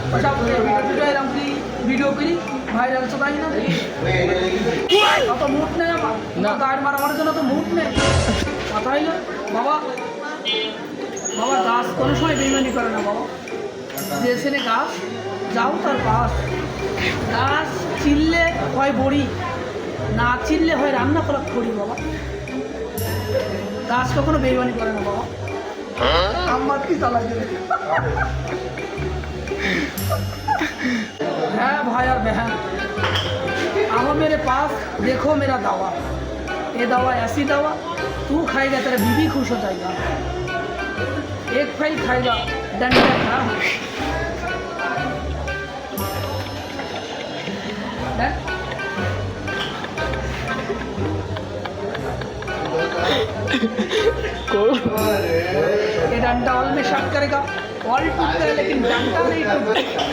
अच्छा वीडियो एरम की वीडियो करी ভাইরাল সবাই না অত মুড নেই আমার না গাড়ি মারার জন্য তো মুড নেই কথা হইলো বাবা বাবা গাছ কোনো সময় বেইমানি করে না বাবা যে সেনে গাছ যাও তার পাশ গাছ চিনলে হয় বড়ি না চিনলে হয় রান্না করা করি বাবা গাছ কখনো বেইমানি করে না বাবা আমার কি চালা গেলে है भाई और बहन आओ मेरे पास देखो मेरा दवा ये दवा ऐसी दवा तू खाएगा तेरा बीवी खुश हो जाएगा एक फाइल खाएगा डंडा खा ये डंडा ऑल में शक करेगा ऑल टूटता है लेकिन डंडा नहीं टूटता